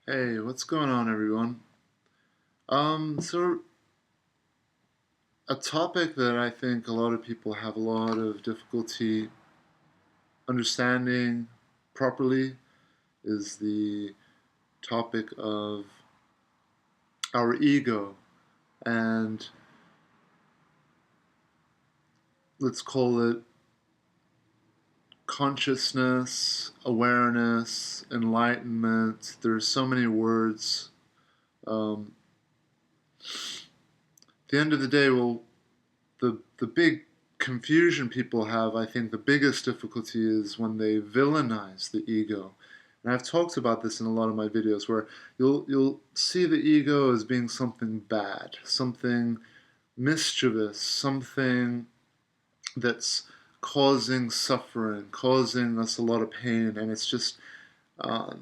Hey, what's going on, everyone? So a topic that I think a lot of people have a lot of difficulty understanding properly is the topic of our ego, and let's call it consciousness, awareness, enlightenment. There's so many words. Um, at the end of the day, well, the big confusion people have, I think the biggest difficulty is when they villainize the ego. And I've talked about this in a lot of my videos where you'll see the ego as being something bad, something mischievous, something that's causing suffering, causing us a lot of pain, and it's just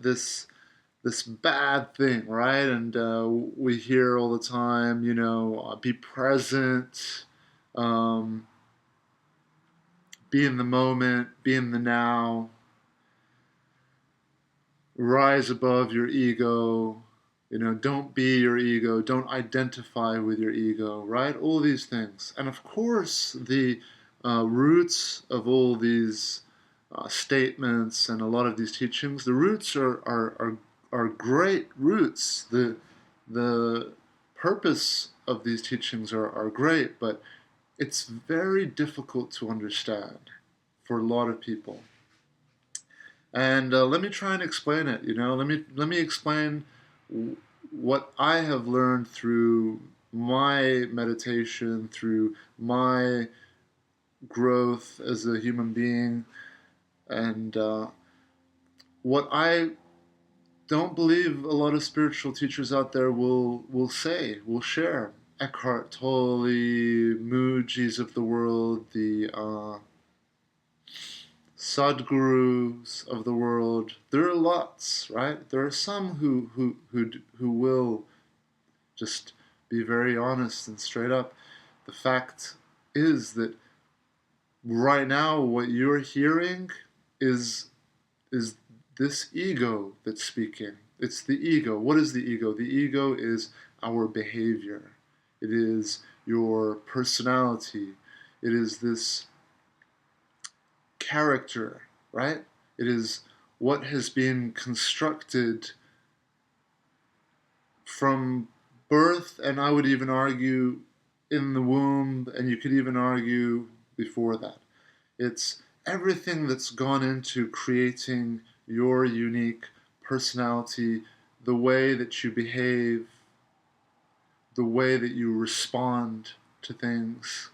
this bad thing, right? And we hear all the time, be present, um, be in the moment, be in the now, rise above your ego, don't be your ego, don't identify with your ego, right? All these things. And of course, the roots of all these statements and a lot of these teachings, the roots are great roots. The purpose of these teachings are great, but it's very difficult to understand for a lot of people. And let me try and explain it. Let me explain what I have learned through my meditation, through my growth as a human being, and what I don't believe a lot of spiritual teachers out there will say, will share. Eckhart Tolle, Mooji's of the world, the Sadhgurus of the world. There are lots, right? There are some who will just be very honest and straight up. The fact is that right now what you're hearing is is this ego that's speaking. It's the ego. What is the ego? The ego is our behavior. It is your personality. It is this character, right? It is what has been constructed from birth, and I would even argue in the womb, and you could even argue before that. It's everything that's gone into creating your unique personality, the way that you behave, the way that you respond to things.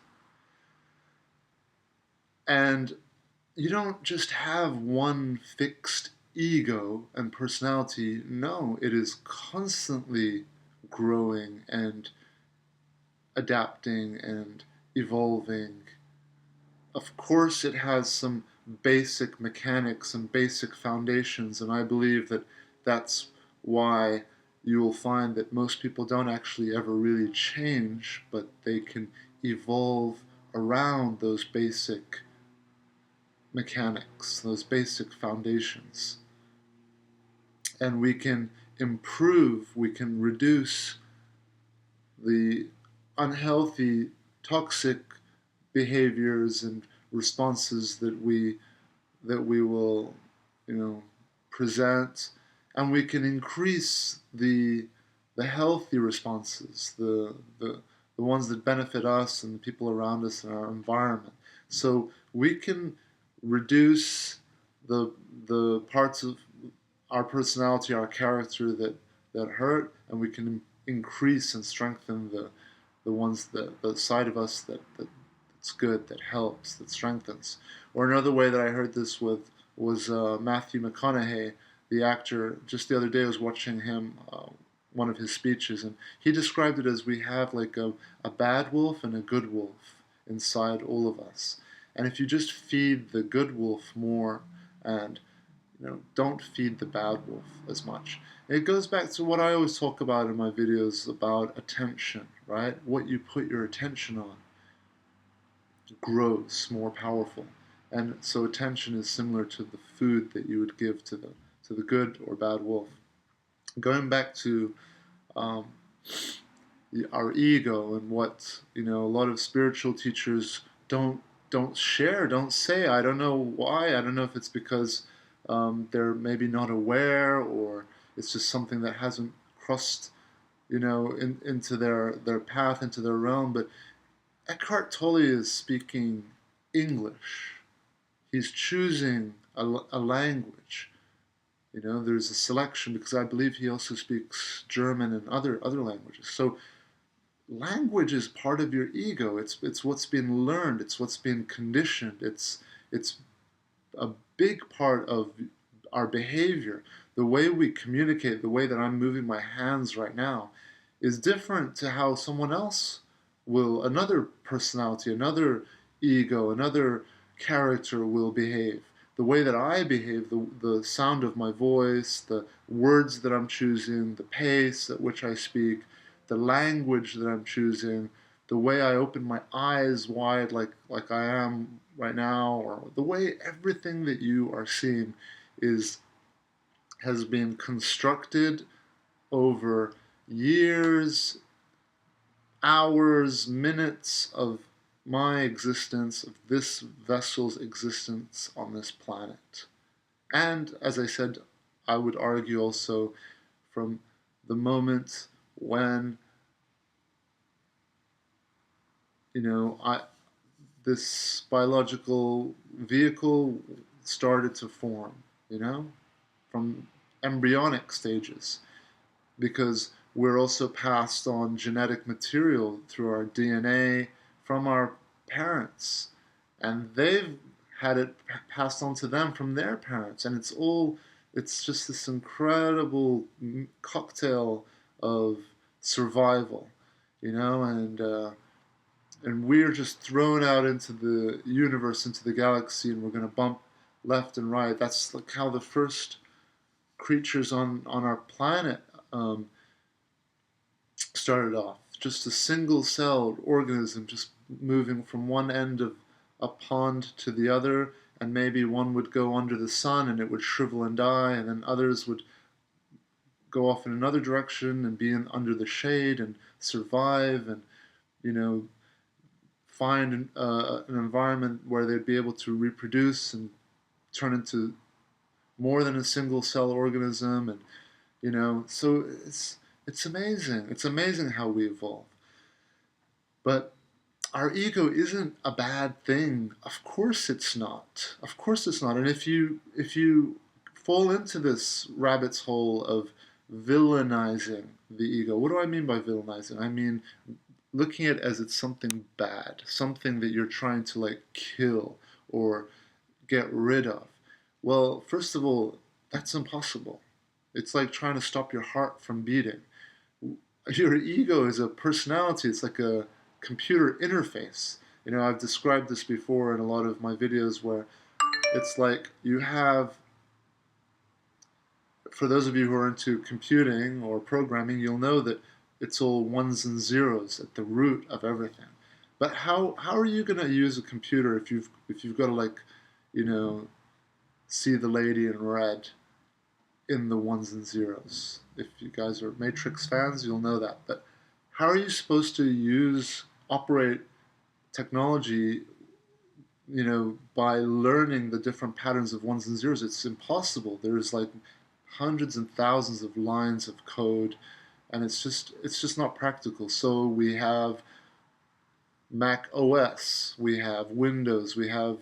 And you don't just have one fixed ego and personality. No, it is constantly growing and adapting and evolving. Of course, it has some basic mechanics and basic foundations, and I believe that that's why you will find that most people don't actually ever really change, but they can evolve around those basic mechanics, those basic foundations. And we can improve, we can reduce the unhealthy, toxic behaviors and responses that we will, present, and we can increase the healthy responses, the ones that benefit us and the people around us and our environment. So we can reduce the parts of our personality, our character that hurt, and we can increase and strengthen the ones that the side of us that's good, that helps, that strengthens. Or another way that I heard this with was Matthew McConaughey, the actor. Just the other day, I was watching him. One of his speeches, and he described it as we have like a bad wolf and a good wolf inside all of us. And if you just feed the good wolf more and don't feed the bad wolf as much. It goes back to what I always talk about in my videos about attention, right? What you put your attention on grows more powerful. And so attention is similar to the food that you would give to the good or bad wolf. going back to um, our ego and what a lot of spiritual teachers don't share, don't say. I don't know why. I don't know if it's because they're maybe not aware, or it's just something that hasn't crossed into their path, into their realm. But Eckhart Tolle is speaking English. He's choosing a language. There's a selection, because I believe he also speaks German and other languages. So language is part of your ego. It's what's been learned. It's what's been conditioned. It's a big part of our behavior. The way we communicate, the way that I'm moving my hands right now, is different to how someone else will, another personality, another ego, another character will behave. The way that I behave, the sound of my voice, the words that I'm choosing, the pace at which I speak, the language that I'm choosing, the way I open my eyes wide like I am right now, or the way everything that you are seeing is has been constructed over years, hours, minutes of my existence, of this vessel's existence on this planet. And as I said, I would argue also from the moment when I this biological vehicle started to form, from embryonic stages, because we're also passed on genetic material through our DNA from our parents, and they've had it passed on to them from their parents, and it's just this incredible cocktail of survival, and we're just thrown out into the universe, into the galaxy, and we're going to bump left and right. That's like how the first creatures on our planet started off. Just a single-celled organism, just moving from one end of a pond to the other, and maybe one would go under the sun and it would shrivel and die, and then others would go off in another direction and be under the shade and survive, and you know find an environment where they'd be able to reproduce and turn into more than a single cell organism. And so it's amazing. It's amazing how we evolve. But our ego isn't a bad thing. Of course it's not. Of course it's not. And if you fall into this rabbit's hole of villainizing the ego, what do I mean by villainizing? I mean looking at it as it's something bad, something that you're trying to like kill or get rid of. Well, first of all, that's impossible. It's like trying to stop your heart from beating. Your ego is a personality. It's like a computer interface. I've described this before in a lot of my videos, where it's like you have, for those of you who are into computing or programming, you'll know that it's all ones and zeros at the root of everything. But how are you going to use a computer if you've got to see the lady in red in the ones and zeros? If you guys are Matrix fans, you'll know that. But how are you supposed to operate technology, by learning the different patterns of ones and zeros? It's impossible. There's like hundreds and thousands of lines of code, and it's just not practical. So we have Mac OS, we have Windows, we have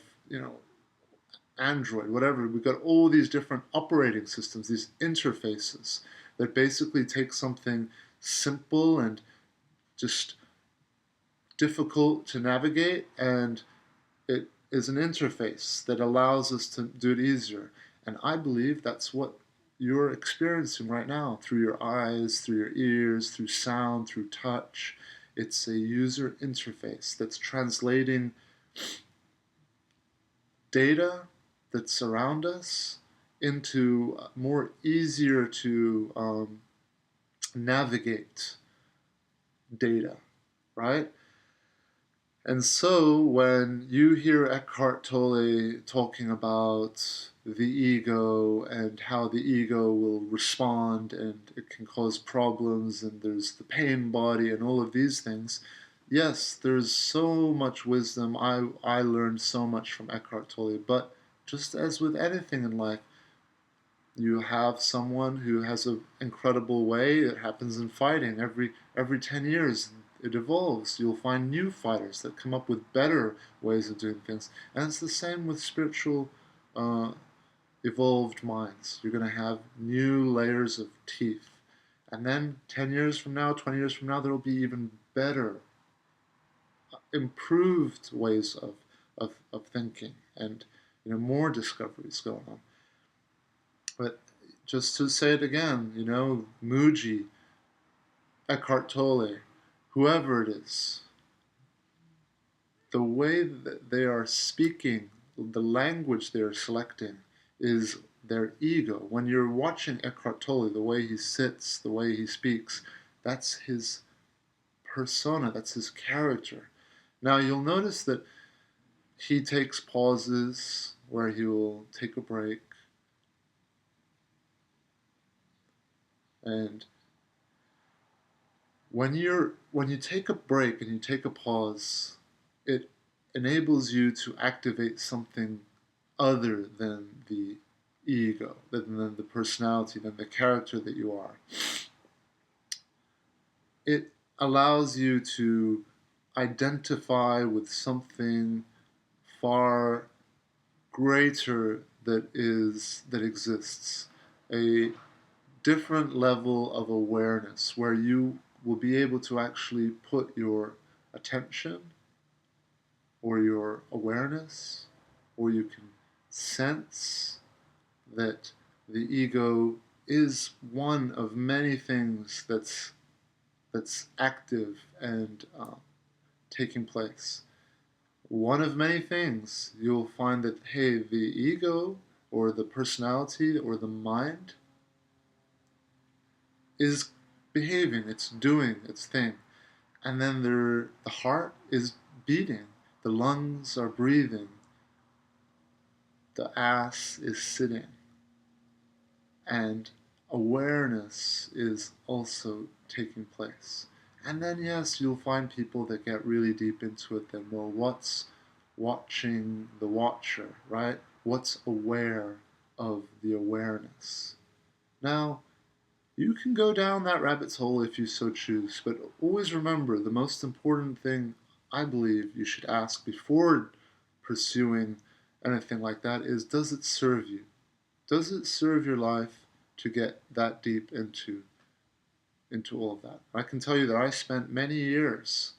Android, whatever. We've got all these different operating systems, these interfaces that basically take something simple and just difficult to navigate, and it is an interface that allows us to do it easier. And I believe that's what you're experiencing right now, through your eyes, through your ears, through sound, through touch. It's a user interface that's translating data that's around us into more easier to navigate data, right? And so when you hear Eckhart Tolle talking about the ego and how the ego will respond, and it can cause problems, and there's the pain body and all of these things. Yes, there's so much wisdom. I learned so much from Eckhart Tolle, but just as with anything in life, you have someone who has an incredible way. It happens in fighting. Every 10 years it evolves. You'll find new fighters that come up with better ways of doing things. And it's the same with spiritual evolved minds. You're going to have new layers of teeth. And then 10 years from now, 20 years from now, there will be even better, improved ways of thinking, and more discoveries going on. But just to say it again, Mooji, Eckhart Tolle, whoever it is, the way that they are speaking, the language they are selecting is their ego. When you're watching Eckhart Tolle, the way he sits, the way he speaks, that's his persona, that's his character. Now you'll notice that he takes pauses where he will take a break, and when you take a break and you take a pause, it enables you to activate something other than the ego, than the personality, than the character that you are. It allows you to identify with something far greater that exists, a different level of awareness where you will be able to actually put your attention or your awareness, or you can sense that the ego is one of many things that's active and taking place. One of many things. You'll find that, hey, the ego or the personality or the mind is behaving, it's doing its thing. And then the heart is beating, the lungs are breathing, the ass is sitting, and awareness is also taking place. And then, yes, you'll find people that get really deep into it, that know what's watching the watcher, right? What's aware of the awareness. Now, you can go down that rabbit's hole if you so choose, but always remember, the most important thing I believe you should ask before pursuing anything like that is, does it serve you? Does it serve your life to get that deep into all of that? I can tell you that I spent many years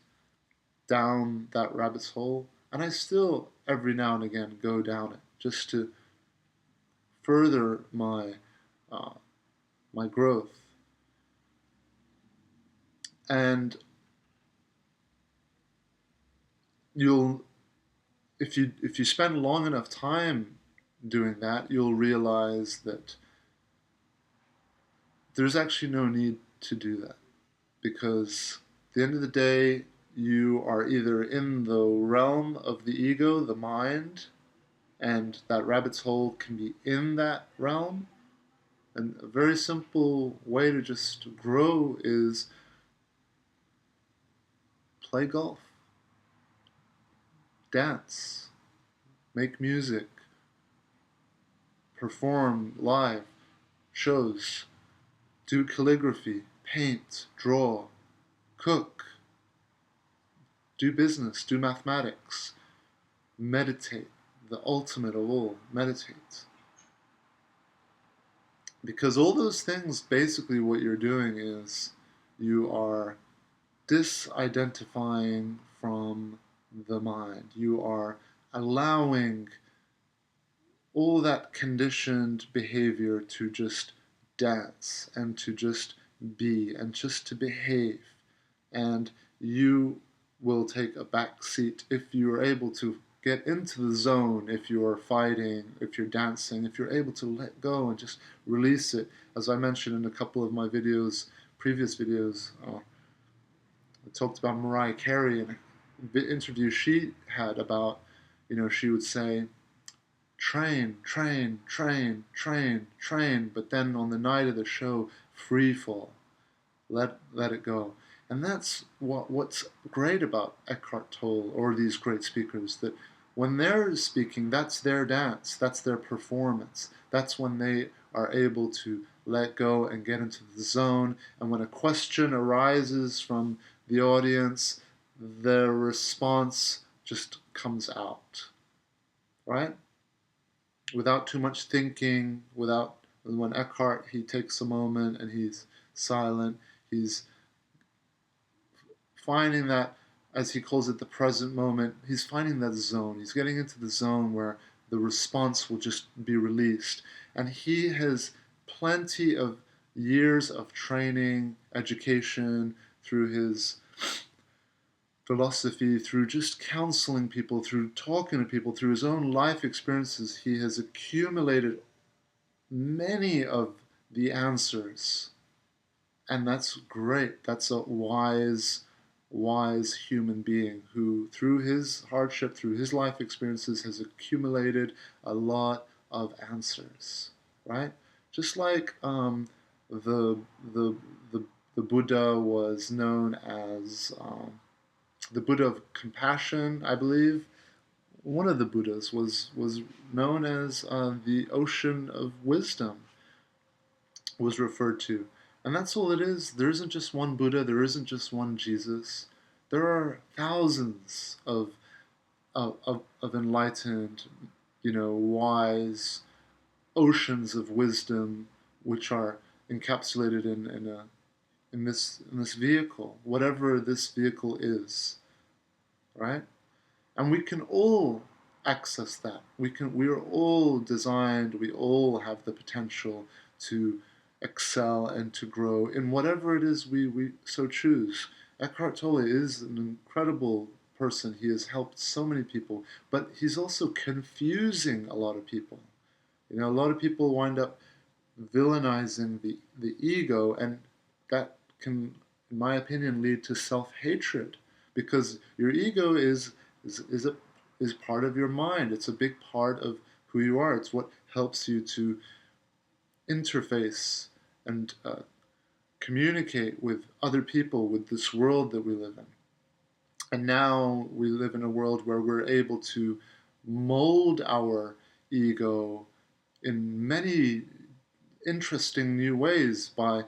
down that rabbit's hole, and I still every now and again go down it just to further my growth. And you'll if you spend long enough time doing that, you'll realize that there's actually no need to do that, because at the end of the day, you are either in the realm of the ego, the mind, and that rabbit's hole can be in that realm. And a very simple way to just grow is play golf, dance, make music, perform live shows, do calligraphy, paint, draw, cook, do business, do mathematics, meditate, the ultimate of all, meditate. Because all those things, basically what you're doing is you are disidentifying from the mind. You are allowing all that conditioned behavior to just dance and to just be and just to behave. And you will take a back seat if you are able to get into the zone, if you are fighting, if you're dancing, if you're able to let go and just release it. As I mentioned in a couple of my videos, previous videos, I talked about Mariah Carey in the interview she had about, she would say, train, train, train, train, train, but then on the night of the show, free fall. Let it go. And that's what's great about Eckhart Tolle or these great speakers, that when they're speaking, that's their dance, that's their performance. That's when they are able to let go and get into the zone. And when a question arises from the audience, their response just comes out, right? Without too much thinking, without, when Eckhart, he takes a moment and he's silent, he's finding that, as he calls it, the present moment. He's finding that zone. He's getting into the zone where the response will just be released. And he has plenty of years of training, education, through his philosophy, through just counseling people, through talking to people, through his own life experiences. He has accumulated many of the answers. And that's great. That's a wise human being who, through his hardship, through his life experiences, has accumulated a lot of answers, right? Just like the, the, the, the Buddha was known as the Buddha of compassion, I believe. One of the Buddhas was known as the ocean of wisdom, was referred to. And that's all it is. There isn't just one Buddha, there isn't just one Jesus. There are thousands of enlightened, wise oceans of wisdom which are encapsulated in this vehicle, whatever this vehicle is, right? And we can all access that. We are all designed, we all have the potential to excel and to grow in whatever it is we so choose. Eckhart Tolle is an incredible person. He has helped so many people, but he's also confusing a lot of people. A lot of people wind up villainizing the ego, and that can, in my opinion, lead to self-hatred, because your ego is part of your mind. It's a big part of who you are. It's what helps you to interface and communicate with other people, with this world that we live in. And now we live in a world where we're able to mold our ego in many interesting new ways by,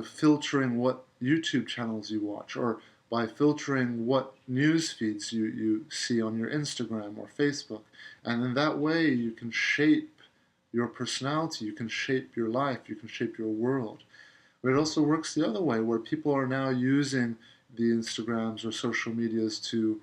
filtering what YouTube channels you watch, or by filtering what news feeds you see on your Instagram or Facebook. And in that way, you can shape your personality, you can shape your life, you can shape your world. But it also works the other way, where people are now using the Instagrams or social medias to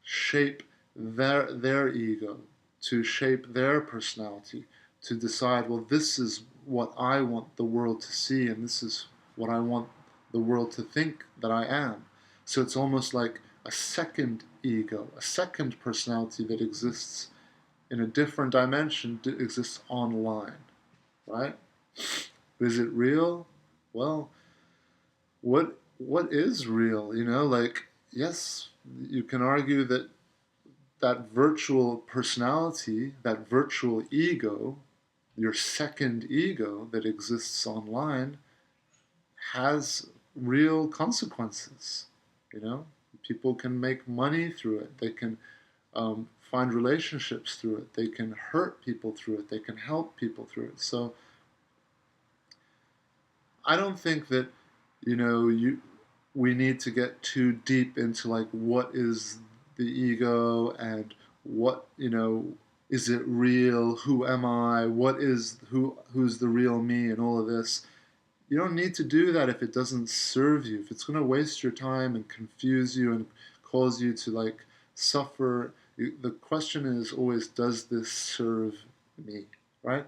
shape their ego, to shape their personality, to decide, well, this is what I want the world to see, and this is what I want the world to think that I am. So it's almost like a second ego, a second personality that exists in a different dimension, exists online, right? Is it real? Well, what is real? Yes, you can argue that that virtual personality, that virtual ego, your second ego that exists online, has real consequences. People can make money through it. They can find relationships through it. They can hurt people through it. They can help people through it. So I don't think that we need to get too deep into like what is the ego, and what is it real? Who am I? Who's the real me? And all of this. You don't need to do that if it doesn't serve you. If it's going to waste your time and confuse you and cause you to like suffer, the question is always, does this serve me? Right?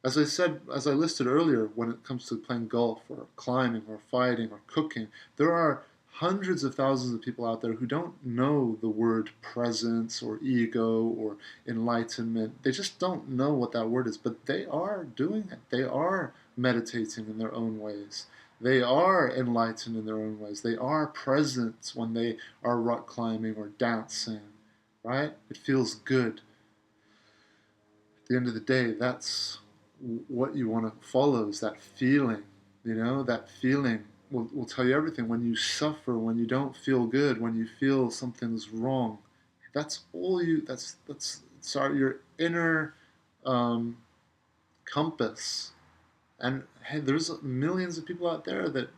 As I said, as I listed earlier, when it comes to playing golf or climbing or fighting or cooking, there are hundreds of thousands of people out there who don't know the word presence or ego or enlightenment. They just don't know what that word is, but they are doing it. They are meditating in their own ways. They are enlightened in their own ways. They are present when they are rock climbing or dancing, right? It feels good. the end of the day, that's what you want to follow, is that feeling. That feeling will tell you everything. When you suffer, when you don't feel good, when you feel something's wrong, that's all you. That's sorry, your inner um, compass. And hey, there's millions of people out there that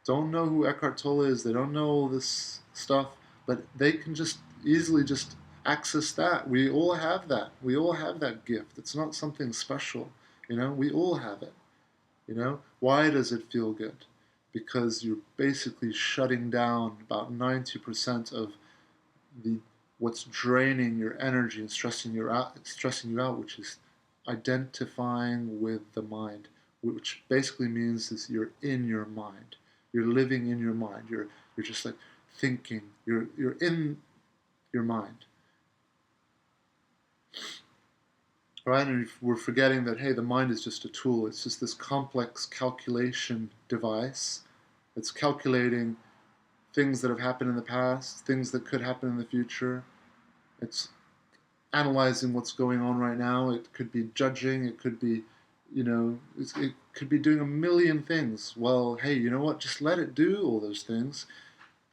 don't know who Eckhart Tolle is. They don't know all this stuff, but they can just easily just access that. We all have that. We all have that gift. It's not something special. We all have it. Why does it feel good? Because you're basically shutting down about 90% of the what's draining your energy and stressing you out, which is identifying with the mind, which basically means is you're in your mind. You're living in your mind. You're just like thinking. You're in your mind. Right? And we're forgetting that, hey, the mind is just a tool. It's just this complex calculation device. It's calculating things that have happened in the past, things that could happen in the future. It's analyzing what's going on right now. It could be judging. It could be, it could be doing a million things. Well, hey, you know what? Just let it do all those things.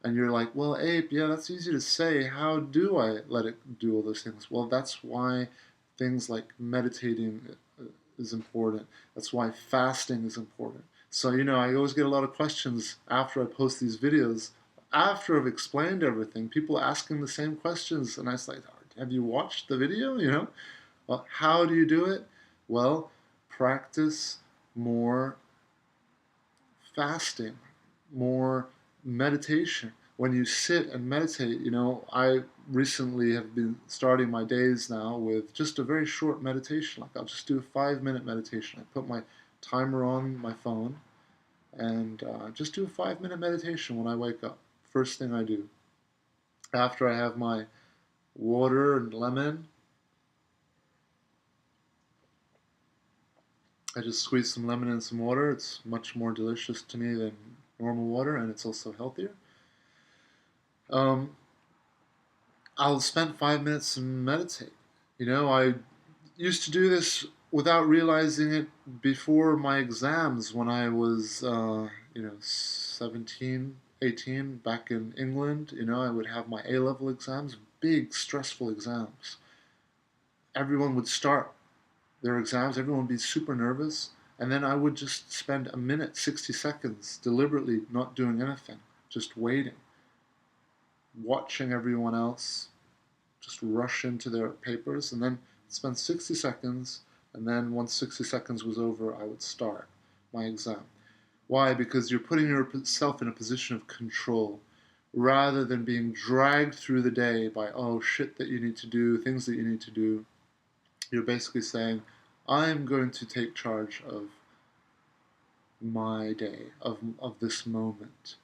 And you're like, well, Ape, yeah, that's easy to say. How do I let it do all those things? Well, that's why things like meditating is important. That's why fasting is important. So, I always get a lot of questions after I post these videos. After I've explained everything, people asking the same questions. And I was like, have you watched the video? Well, how do you do it? Well, practice more fasting, more meditation. When you sit and meditate, I recently have been starting my days now with just a very short meditation. Like I'll just do a 5-minute meditation. I put my timer on my phone and just do a 5-minute meditation when I wake up. First thing I do. After I have my water and lemon, I just squeeze some lemon in some water. It's much more delicious to me than normal water, and it's also healthier. I'll spend 5 minutes and meditate. I used to do this without realizing it before my exams when I was, 17, 18, back in England. I would have my A-level exams, big, stressful exams. Everyone would start their exams, everyone would be super nervous, and then I would just spend a minute, 60 seconds, deliberately not doing anything, just waiting, watching everyone else just rush into their papers, and then spend 60 seconds, and then once 60 seconds was over, I would start my exam. Why? Because you're putting yourself in a position of control, rather than being dragged through the day by, oh, shit that you need to do, things that you need to do. You're basically saying, I'm going to take charge of my day, of this moment.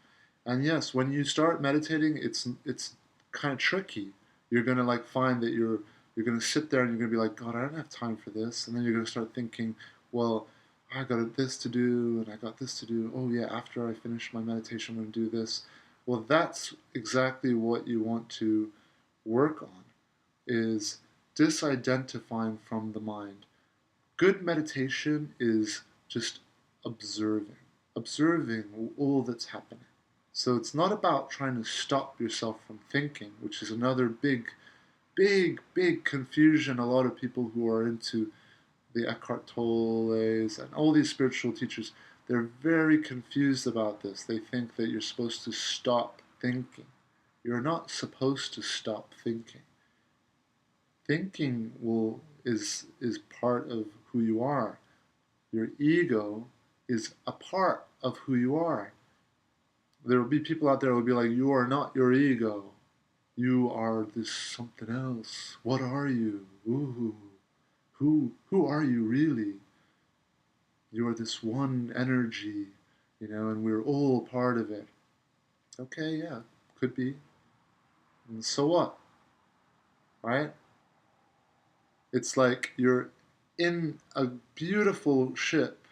And yes, when you start meditating, it's kind of tricky. You're gonna like find that you're gonna sit there and you're gonna be like, God, I don't have time for this. And then you're gonna start thinking, well, I got this to do and I got this to do. Oh yeah, after I finish my meditation, I'm gonna do this. Well, that's exactly what you want to work on, is disidentifying from the mind. Good meditation is just observing all that's happening. So it's not about trying to stop yourself from thinking, which is another big, big, big confusion. A lot of people who are into the Eckhart Tolles and all these spiritual teachers, they're very confused about this. They think that you're supposed to stop thinking. You're not supposed to stop thinking. Thinking is part of who you are. Your ego is a part of who you are. There will be people out there who will be like, you are not your ego. You are this something else. What are you? Ooh. Who are you really? You are this one energy, and we're all part of it. Okay, yeah, could be. And so what? Right? It's like you're in a beautiful ship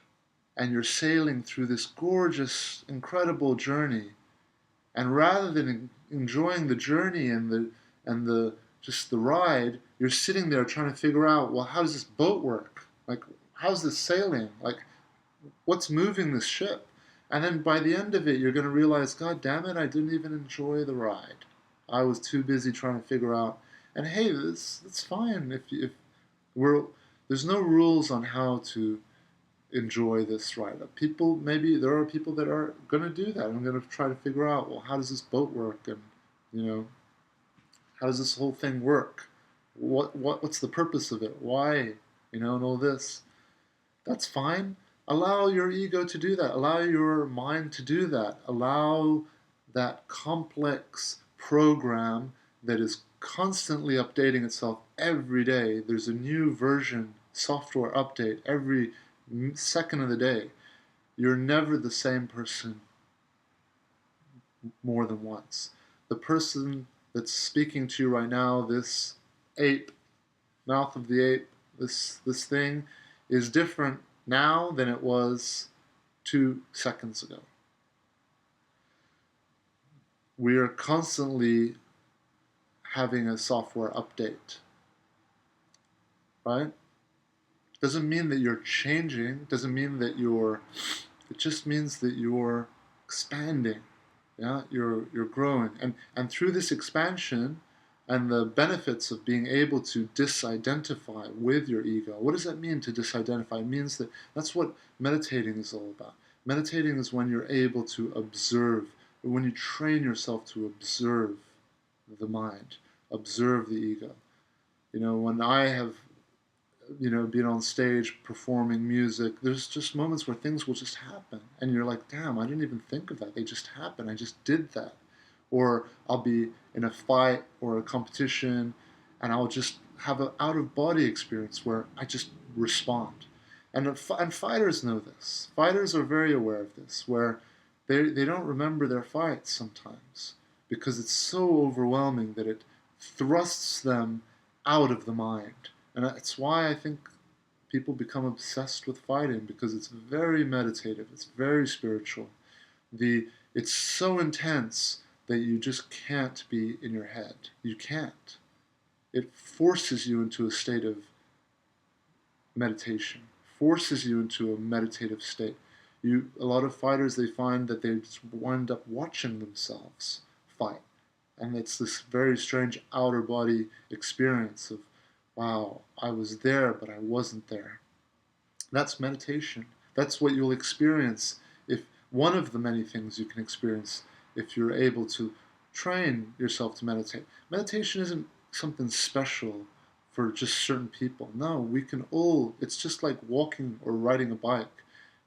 and you're sailing through this gorgeous, incredible journey. And rather than enjoying the journey and the just the ride, you're sitting there trying to figure out, well, how does this boat work? Like, how's this sailing? Like, what's moving this ship? And then by the end of it, you're going to realize, God damn it, I didn't even enjoy the ride. I was too busy trying to figure out. And hey, that's fine if we're there's no rules on how to enjoy this ride. People, maybe there are people that are going to do that. I'm going to try to figure out, well, how does this boat work, and how does this whole thing work? What's the purpose of it? Why? And all this. That's fine. Allow your ego to do that. Allow your mind to do that. Allow that complex program that is constantly updating itself every day. There's a new version, software update every second of the day. You're never the same person more than once. The person that's speaking to you right now, this ape, mouth of the ape, this thing, is different now than it was 2 seconds ago. We are constantly having a software update, right? Doesn't mean that you're changing, doesn't mean that it just means that you're expanding. Yeah, you're growing. And through this expansion and the benefits of being able to disidentify with your ego. What does that mean, to disidentify? It means that's what meditating is all about. Meditating is when you're able to observe, when you train yourself to observe the mind, observe the ego. When I have being on stage performing music, there's just moments where things will just happen and you're like, damn, I didn't even think of that, they just happened, I just did that. Or I'll be in a fight or a competition and I'll just have an out-of-body experience where I just respond. And fighters know this. Fighters are very aware of this, where they don't remember their fights sometimes because it's so overwhelming that it thrusts them out of the mind. And that's why I think people become obsessed with fighting, because it's very meditative, it's very spiritual. It's so intense that you just can't be in your head. You can't. It forces you into a state of meditation, forces you into a meditative state. A lot of fighters, they find that they just wind up watching themselves fight. And it's this very strange outer body experience of, wow, I was there, but I wasn't there. That's meditation. That's what you'll experience, if one of the many things you can experience if you're able to train yourself to meditate. Meditation isn't something special for just certain people. No, we can all, it's just like walking or riding a bike.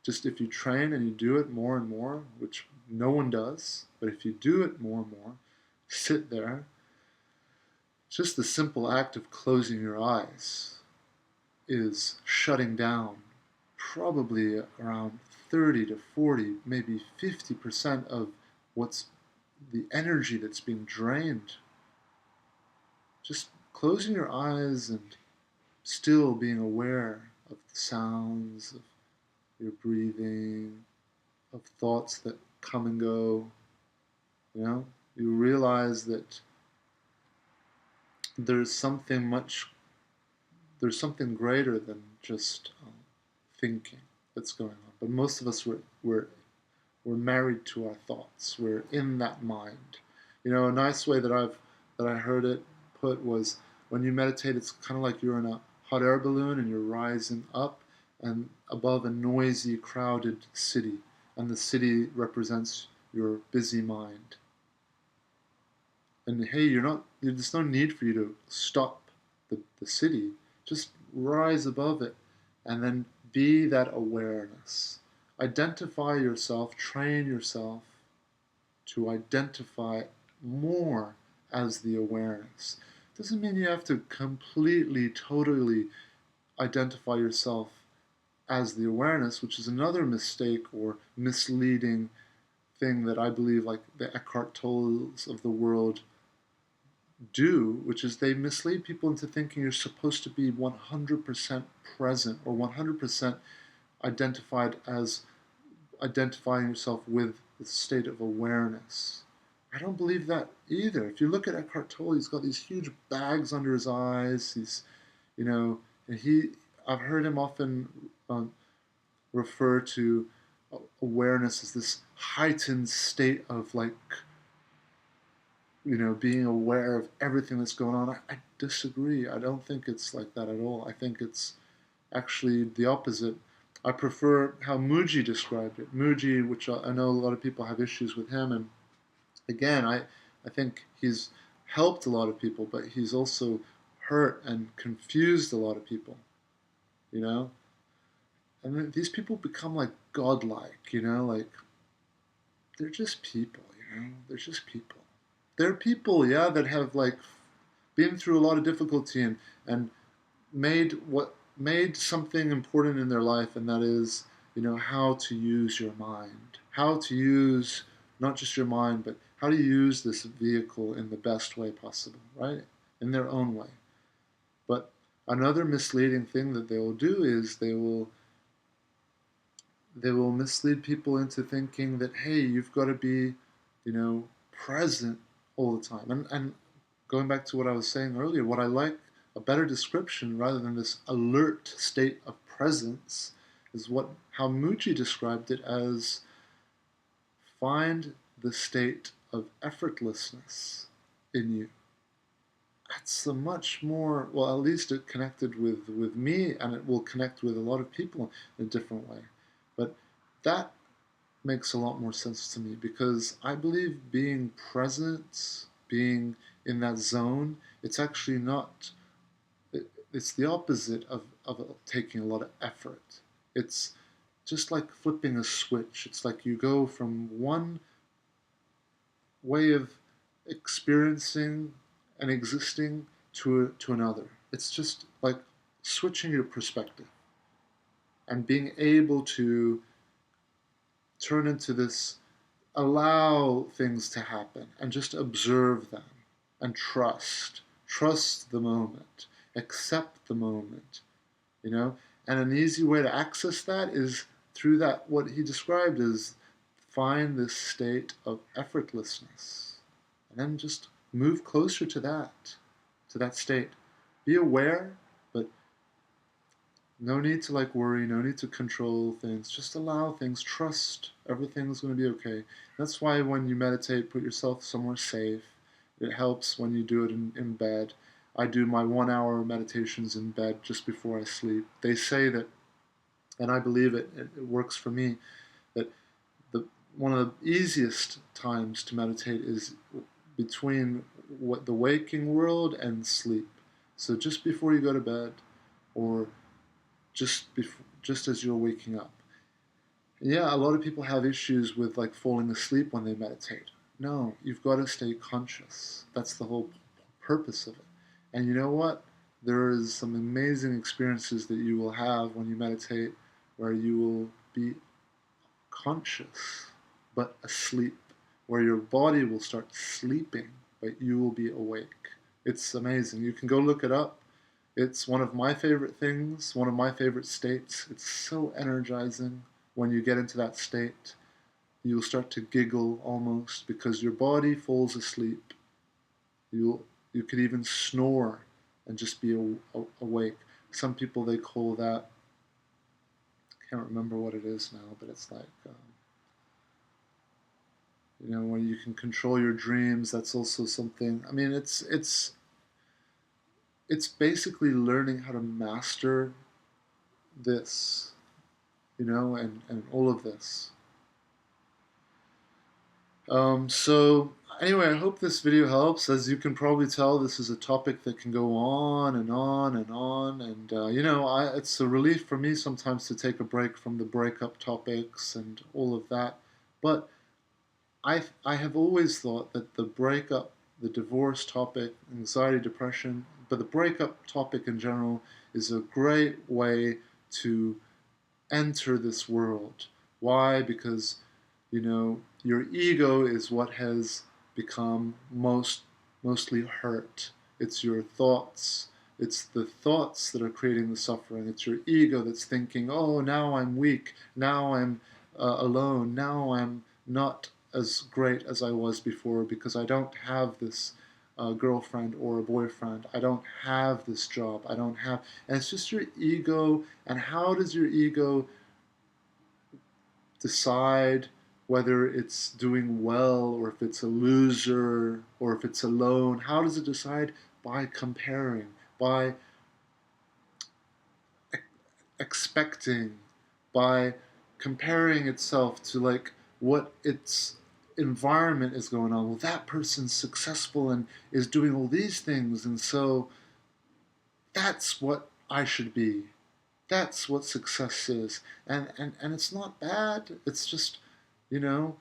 Just if you train and you do it more and more, which no one does, but if you do it more and more, sit there, just the simple act of closing your eyes is shutting down probably around 30 to 40, maybe 50% of what's the energy that's being drained. Just closing your eyes and still being aware of the sounds, of your breathing, of thoughts that come and go. You realize that there's something greater than just thinking that's going on. But most of us, we're married to our thoughts. We're in that mind. A nice way that I heard it put was, when you meditate, it's kind of like you're in a hot air balloon and you're rising up and above a noisy, crowded city, and the city represents your busy mind. And hey, there's no need for you to stop the city. Just rise above it and then be that awareness. Identify yourself, train yourself to identify more as the awareness. Doesn't mean you have to completely, totally identify yourself as the awareness, which is another mistake or misleading thing that I believe, like the Eckhart Tolles of the world do, which is they mislead people into thinking you're supposed to be 100% present or 100% identifying yourself with the state of awareness. I don't believe that either. If you look at Eckhart Tolle, he's got these huge bags under his eyes. He's, you know, and I've heard him often refer to awareness as this heightened state of like, being aware of everything that's going on. I disagree. I don't think it's like that at all. I think it's actually the opposite. I prefer how Mooji described it. Mooji, which I know a lot of people have issues with him, and again, I think he's helped a lot of people, but he's also hurt and confused a lot of people, you know? And then these people become like godlike, like they're just people, They're just people. They're people, yeah, that have like been through a lot of difficulty and made something important in their life, and that is, how to use your mind, how to use not just your mind, but how to use this vehicle in the best way possible, right? In their own way. But another misleading thing that they will do is they will mislead people into thinking that, hey, you've got to be, present all the time. And going back to what I was saying earlier, what I like, a better description rather than this alert state of presence, is how Mooji described it as: find the state of effortlessness in you. That's a much more, well, at least it connected with me, and it will connect with a lot of people in a different way. But that makes a lot more sense to me, because I believe being present, being in that zone, it's actually not, it's the opposite of taking a lot of effort. It's just like flipping a switch. It's like you go from one way of experiencing and existing to another. It's just like switching your perspective and being able to turn into this, allow things to happen and just observe them and trust the moment, accept the moment, and an easy way to access that is through that, what he described as, find this state of effortlessness, and then just move closer to that state. Be aware, but no need to like worry, no need to control things. Just allow things, trust everything's going to be okay. That's why when you meditate, put yourself somewhere safe. It helps when you do it in bed. I do my 1 hour meditations in bed just before I sleep. They say that, and I believe it works for me, that one of the easiest times to meditate is between the waking world and sleep. So just before you go to bed, or just as you're waking up. Yeah, a lot of people have issues with like falling asleep when they meditate. No, you've got to stay conscious. That's the whole purpose of it. And you know what? There is some amazing experiences that you will have when you meditate, where you will be conscious but asleep, where your body will start sleeping but you will be awake. It's amazing. You can go look it up. It's one of my favorite things, one of my favorite states. It's so energizing when you get into that state. You'll start to giggle almost because your body falls asleep. You could even snore and just be awake. Some people, they call that, I can't remember what it is now, but it's like, when you can control your dreams. That's also something. I mean, it's basically learning how to master this, and all of this. So anyway, I hope this video helps. As you can probably tell, this is a topic that can go on and on and on. And, it's a relief for me sometimes to take a break from the breakup topics and all of that. But I have always thought that the divorce topic, anxiety, depression, but the breakup topic in general is a great way to enter this world. Why? Because, your ego is what has become mostly hurt. It's your thoughts. It's the thoughts that are creating the suffering. It's your ego that's thinking, oh, now I'm weak. Now I'm alone. Now I'm not as great as I was before because I don't have this girlfriend or a boyfriend. I don't have this job. I don't have, and it's just your ego. And how does your ego decide whether it's doing well or if it's a loser or if it's alone? How does it decide? By comparing, by expecting, by comparing itself to like what its environment is going on. Well, that person's successful and is doing all these things, and so that's what I should be. That's what success is. And it's not bad. It's just, you know,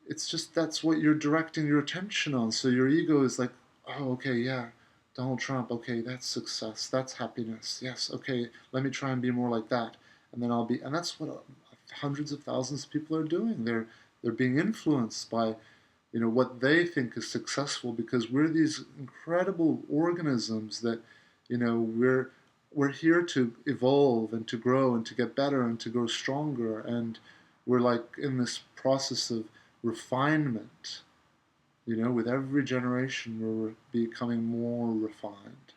it's just that's what you're directing your attention on. So your ego is like, oh, okay, yeah, Donald Trump, okay, that's success, that's happiness. Yes, okay, let me try and be more like that, and then I'll be. And that's what hundreds of thousands of people are doing. They're being influenced by, what they think is successful because we're these incredible organisms that, we're here to evolve and to grow and to get better and to grow stronger, and we're like in this process of refinement. With every generation, we're becoming more refined,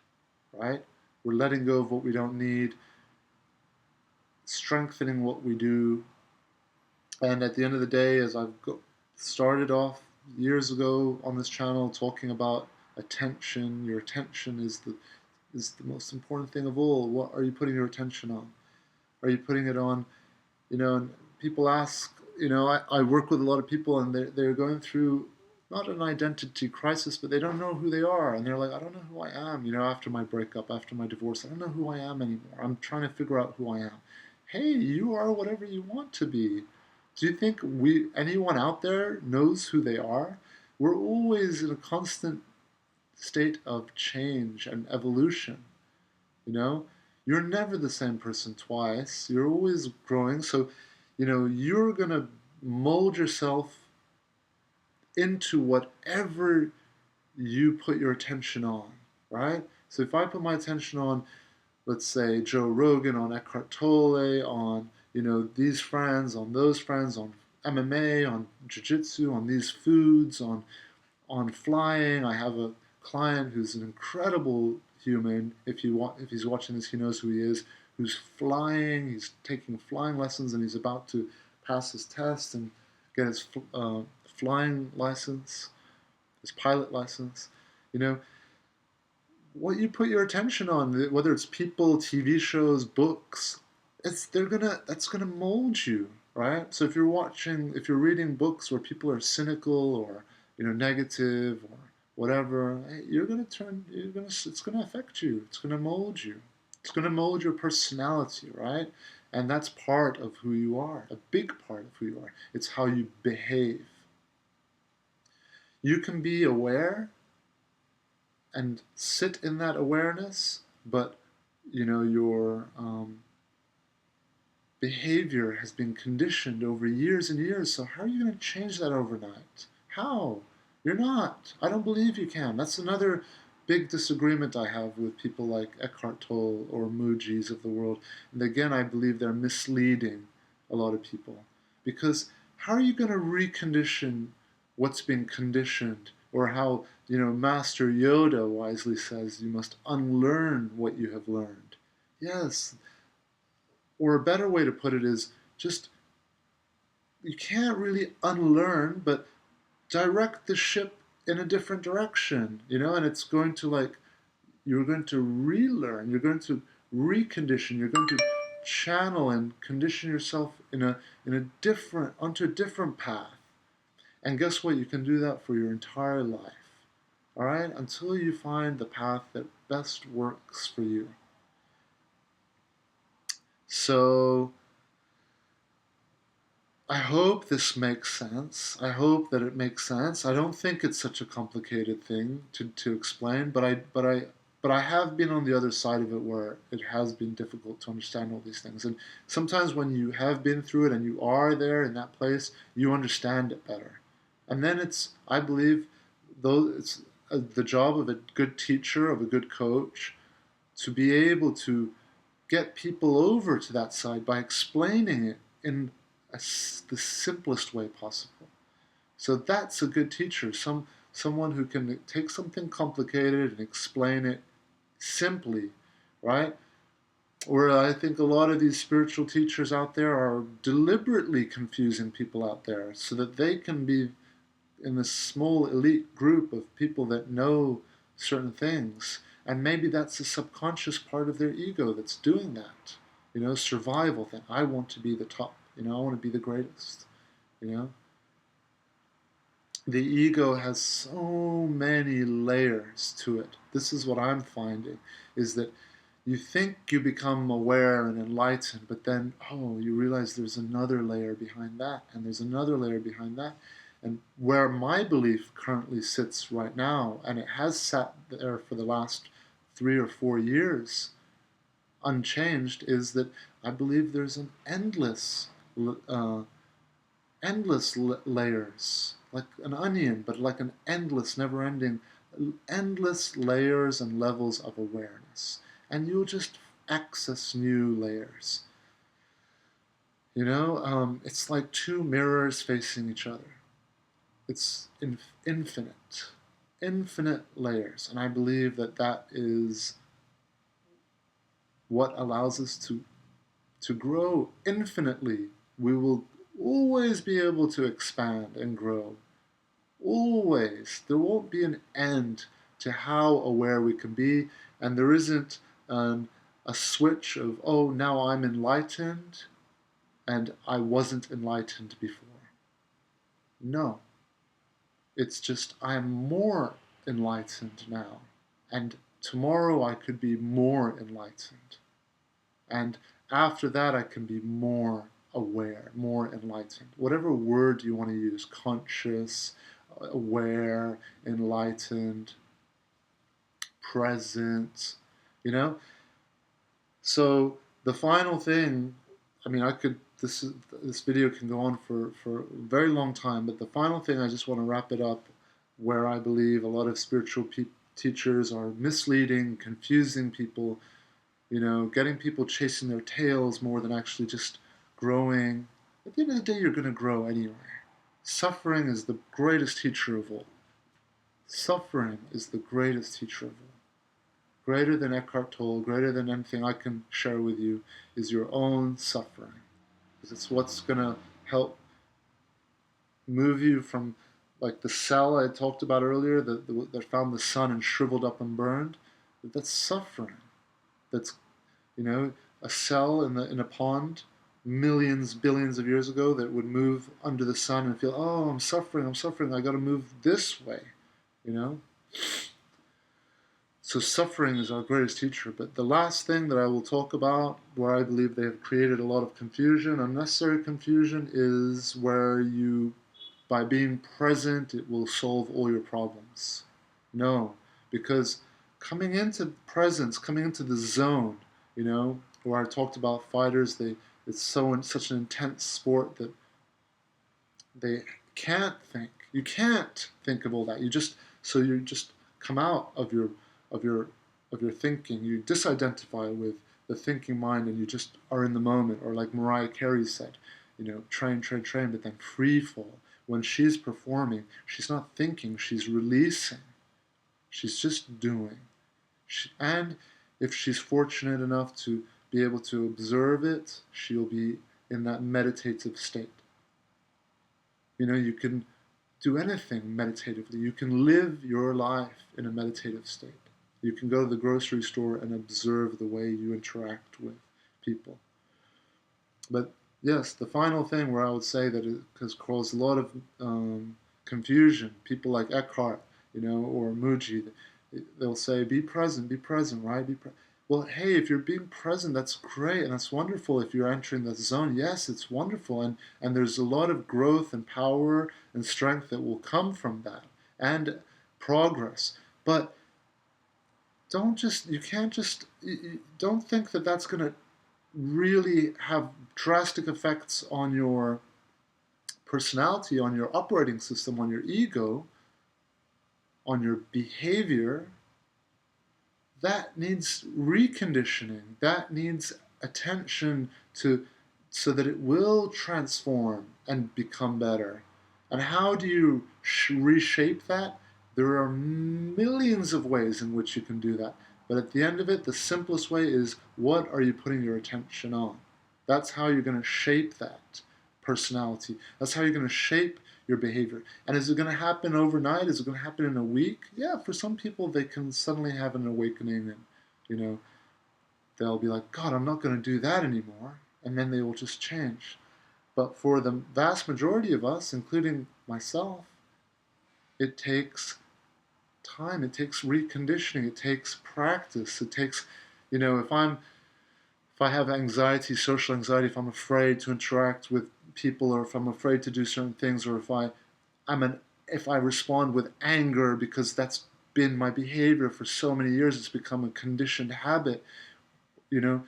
right? We're letting go of what we don't need, strengthening what we do. And at the end of the day, as I've started off years ago on this channel talking about attention, your attention is the most important thing of all. What are you putting your attention on? Are you putting it on, and people ask, I work with a lot of people and they're going through not an identity crisis, but they don't know who they are. And they're like, I don't know who I am, after my breakup, after my divorce. I don't know who I am anymore. I'm trying to figure out who I am. Hey, you are whatever you want to be. Do you think anyone out there knows who they are? We're always in a constant state of change and evolution. You're never the same person twice. You're always growing. So, you're going to mold yourself into whatever you put your attention on, right? So if I put my attention on, let's say, Joe Rogan, on Eckhart Tolle, on, these friends, on those friends, on MMA, on jiu-jitsu, on these foods, on flying. I have a client who's an incredible human. If he's watching this, he knows who he is. Who's flying? He's taking flying lessons, and he's about to pass his test and get his flying license, his pilot license. What you put your attention on, whether it's people, TV shows, books, that's gonna mold you, right? So if you're reading books where people are cynical or negative or whatever, it's gonna affect you. It's gonna mold you. It's gonna mold your personality, right? And that's part of who you are, a big part of who you are. It's how you behave. You can be aware and sit in that awareness, but your behavior has been conditioned over years and years. So how are you going to change that overnight? How? You're not. I don't believe you can. That's another big disagreement I have with people like Eckhart Tolle or Mooji's of the world. And again, I believe they're misleading a lot of people. Because how are you going to recondition what's been conditioned? Or how, Master Yoda wisely says, you must unlearn what you have learned. Yes. Or a better way to put it is just, you can't really unlearn, but direct the ship in a different direction, and it's going to you're going to relearn, you're going to recondition, you're going to channel and condition yourself onto a different path. And guess what? You can do that for your entire life. All right? Until you find the path that best works for you. So I hope this makes sense. I hope that it makes sense. I don't think it's such a complicated thing to explain, but I have been on the other side of it where it has been difficult to understand all these things. And sometimes when you have been through it and you are there in that place, you understand it better. And then I believe, though it's the job of a good teacher, of a good coach, to be able to get people over to that side by explaining it in the simplest way possible, So that's a good teacher, someone who can take something complicated and explain it simply, right? Where I think a lot of these spiritual teachers out there are deliberately confusing people out there so that they can be in this small elite group of people that know certain things. And maybe that's a subconscious part of their ego that's doing that. Survival thing. I want to be the top. I want to be the greatest. You know, the ego has so many layers to it. This is what I'm finding, is that you think you become aware and enlightened, but then, you realize there's another layer behind that, and there's another layer behind that. And where my belief currently sits right now, and it has sat there for the last 3 or 4 years unchanged, is that I believe there's an endless layers, like an onion, but like an endless, never-ending, endless layers and levels of awareness. And you'll just access new layers. It's like two mirrors facing each other. It's infinite layers. And I believe that is what allows us to grow infinitely. We will always be able to expand and grow. Always. There won't be an end to how aware we can be, and there isn't a switch of, now I'm enlightened and I wasn't enlightened before. No. It's just I'm more enlightened now, and tomorrow I could be more enlightened. And after that I can be more aware, more enlightened. Whatever word you want to use, conscious, aware, enlightened, present, you know? So the final thing, this video can go on for a very long time, but the final thing, I just want to wrap it up, where I believe a lot of spiritual teachers are misleading, confusing people, getting people chasing their tails more than actually just growing. At the end of the day, you're going to grow anyway. Suffering is the greatest teacher of all. Suffering is the greatest teacher of all. Greater than Eckhart Tolle, greater than anything I can share with you, is your own suffering. Because it's what's going to help move you from, like the cell I talked about earlier that found the sun and shriveled up and burned. That's suffering. That's, a cell in a pond millions, billions of years ago that would move under the sun and feel, I'm suffering, I got to move this way, So suffering is our greatest teacher. But the last thing that I will talk about, where I believe they have created a lot of confusion, unnecessary confusion, is where by being present, it will solve all your problems. No, because coming into presence, coming into the zone, where I talked about fighters, it's such an intense sport that they can't think. You can't think of all that. You just come out of your thinking. You disidentify with the thinking mind, and you just are in the moment. Or like Mariah Carey said, train, but then free fall. When she's performing, she's not thinking, she's releasing. She's just doing. And if she's fortunate enough to be able to observe it, she'll be in that meditative state. You can do anything meditatively. You can live your life in a meditative state. You can go to the grocery store and observe the way you interact with people. But yes, the final thing where I would say that it has caused a lot of confusion, people like Eckhart, or Mooji, they'll say, be present, right? Well, hey, if you're being present, that's great, and that's wonderful. If you're entering that zone, yes, it's wonderful, and there's a lot of growth and power and strength that will come from that, and progress. But don't think that that's going to really have drastic effects on your personality, on your operating system, on your ego, on your behavior. That needs reconditioning. That needs attention so that it will transform and become better. And how do you reshape that? There are millions of ways in which you can do that. But at the end of it, the simplest way is, what are you putting your attention on? That's how you're going to shape that personality. That's how you're going to shape your behavior. And is it going to happen overnight? Is it going to happen in a week? Yeah, for some people, they can suddenly have an awakening, and, you know, they'll be like, God, I'm not going to do that anymore. And then they will just change. But for the vast majority of us, including myself, it takes time. It takes reconditioning. It takes practice. It takes, if I have anxiety, social anxiety, if I'm afraid to interact with people, or if I'm afraid to do certain things, or if I respond with anger because that's been my behavior for so many years, it's become a conditioned habit. You know,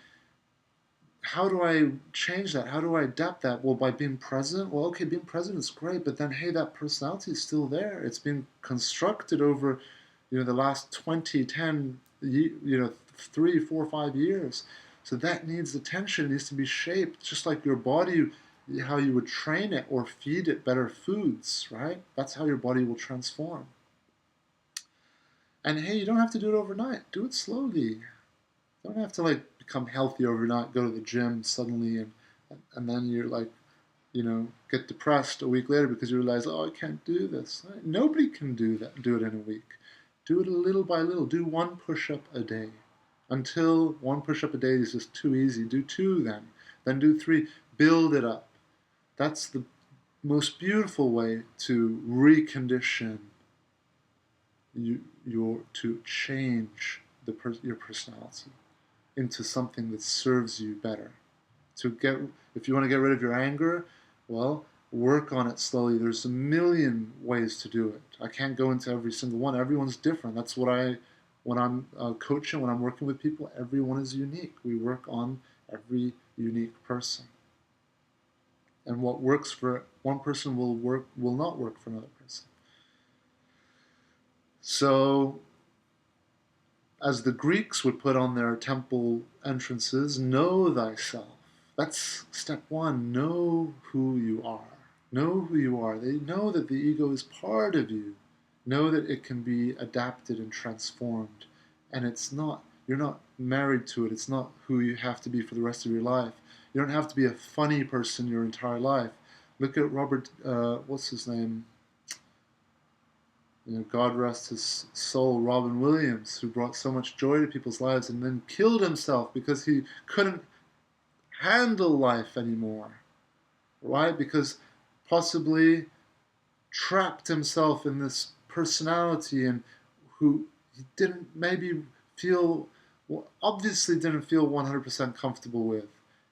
how do I change that? How do I adapt that? Well, by being present. Well, okay, being present is great, but then, hey, that personality is still there. It's been constructed over, the last 20, 10, 3, 4, 5 years. So that needs attention. It needs to be shaped, just like your body, how you would train it or feed it better foods, right? That's how your body will transform. And hey, you don't have to do it overnight. Do it slowly. You don't have to become healthy overnight, go to the gym suddenly, and then you're get depressed a week later because you realize, oh, I can't do this. Nobody can do it in a week. Do it a little by little. Do one push-up a day. Until one push-up a day is just too easy. Do two then. Then do three. Build it up. That's the most beautiful way to recondition to change your personality into something that serves you better. If you want to get rid of your anger, well, work on it slowly. There's a million ways to do it. I can't go into every single one. Everyone's different. That's when I'm coaching, when I'm working with people, everyone is unique. We work on every unique person. And what works for one person will not work for another person. So, as the Greeks would put on their temple entrances, know thyself. That's step one. Know who you are. Know who you are. They know that the ego is part of you. Know that it can be adapted and transformed. And you're not married to it. It's not who you have to be for the rest of your life. You don't have to be a funny person your entire life. Look at Robert, what's his name? God rest his soul, Robin Williams, who brought so much joy to people's lives and then killed himself because he couldn't handle life anymore, right? Because possibly trapped himself in this personality, and who he didn't maybe feel, well, obviously didn't feel 100% comfortable with.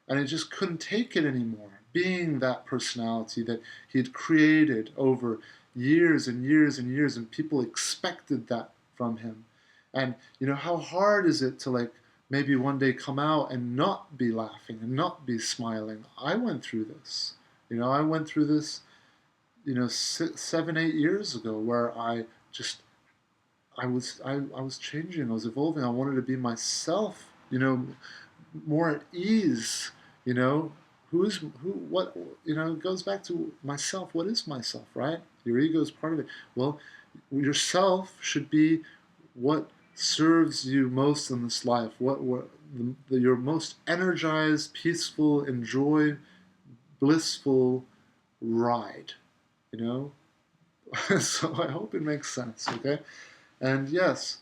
And he just couldn't take it anymore, being that personality that he'd created over years and years and years, and people expected that from him. And how hard is it to maybe one day come out and not be laughing and not be smiling? I went through this. I went through this 7, 8 years ago, where I was changing, I was evolving, I wanted to be myself, more at ease, what, it goes back to myself. What is myself, right? Your ego is part of it. Well, yourself should be what serves you most in this life, your most energized, peaceful, blissful ride, So I hope it makes sense, okay? And yes,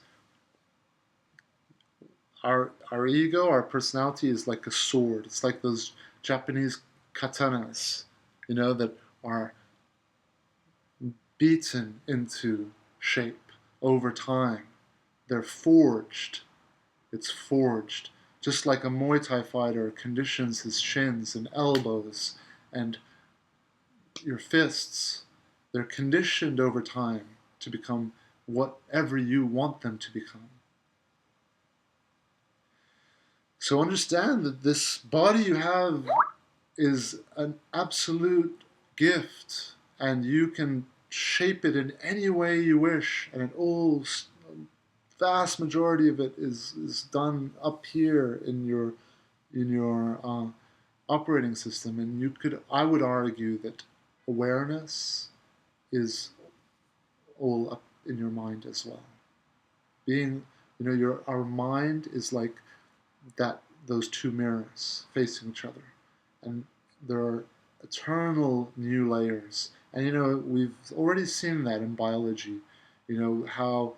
our ego, our personality is like a sword. It's like those Japanese katanas, that are beaten into shape over time. They're forged. It's forged. Just like a Muay Thai fighter conditions his shins and elbows and your fists. They're conditioned over time to become whatever you want them to become. So understand that this body you have is an absolute gift, and you can shape it in any way you wish, and vast majority of it is done up here in your operating system. And I would argue that awareness is all up in your mind as well. Being, our mind is like those two mirrors facing each other, and there are eternal new layers. And we've already seen that in biology. How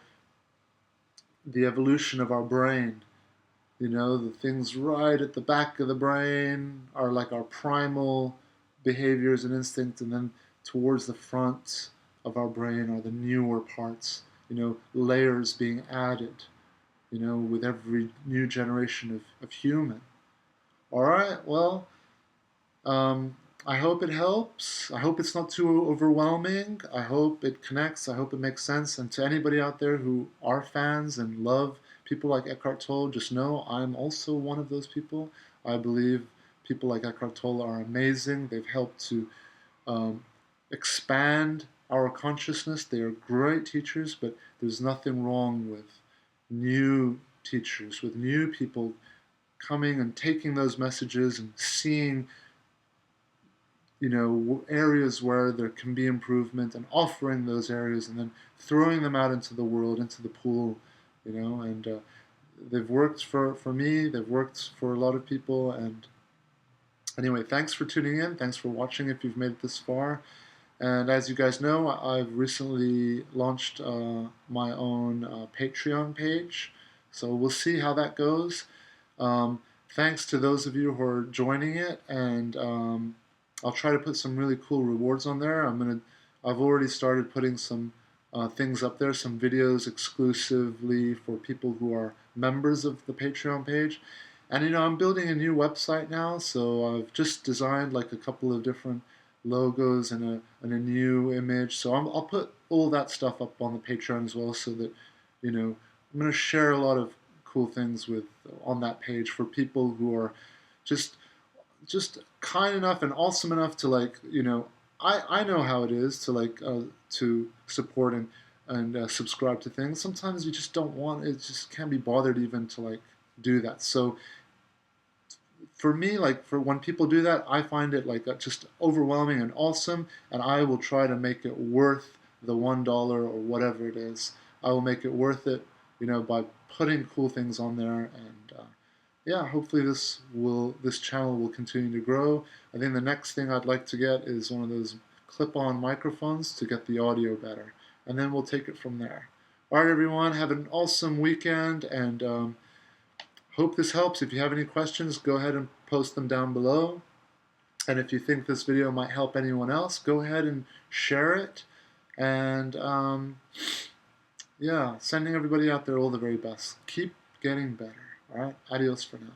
the evolution of our brain, the things right at the back of the brain are like our primal behaviors and instincts, and then towards the front of our brain are the newer parts, layers being added, with every new generation of human. All right, well, um, I hope it helps. I hope it's not too overwhelming. I hope it connects. I hope it makes sense. And to anybody out there who are fans and love people like Eckhart Tolle, just know I'm also one of those people. I believe people like Eckhart Tolle are amazing. They've helped to um, expand our consciousness. They are great teachers, but there's nothing wrong with new teachers, with new people coming and taking those messages and seeing areas where there can be improvement and offering those areas and then throwing them out into the world, into the pool, and they've worked for me, they've worked for a lot of people. And anyway, thanks for tuning in, thanks for watching if you've made it this far. And as you guys know, I've recently launched my own Patreon page, so we'll see how that goes. Thanks to those of you who are joining it, and I'll try to put some really cool rewards on there. I've already started putting some things up there, some videos exclusively for people who are members of the Patreon page. And I'm building a new website now, so I've just designed like a couple of different logos and a new image. So I'll put all that stuff up on the Patreon as well, so that I'm going to share a lot of cool things on that page for people who are just kind enough and awesome enough to I know how it is to support and subscribe to things. Sometimes you just don't want it, just can't be bothered even to do that. So for me, for when people do that, I find it just overwhelming and awesome, and I will try to make it worth the $1 or whatever it is. I will make it worth it, by putting cool things on there. And yeah, hopefully this channel will continue to grow. I think the next thing I'd like to get is one of those clip-on microphones to get the audio better, and then we'll take it from there. All right, everyone, have an awesome weekend, and hope this helps. If you have any questions, go ahead and post them down below. And if you think this video might help anyone else, go ahead and share it. And yeah, sending everybody out there all the very best. Keep getting better. All right, adios for now.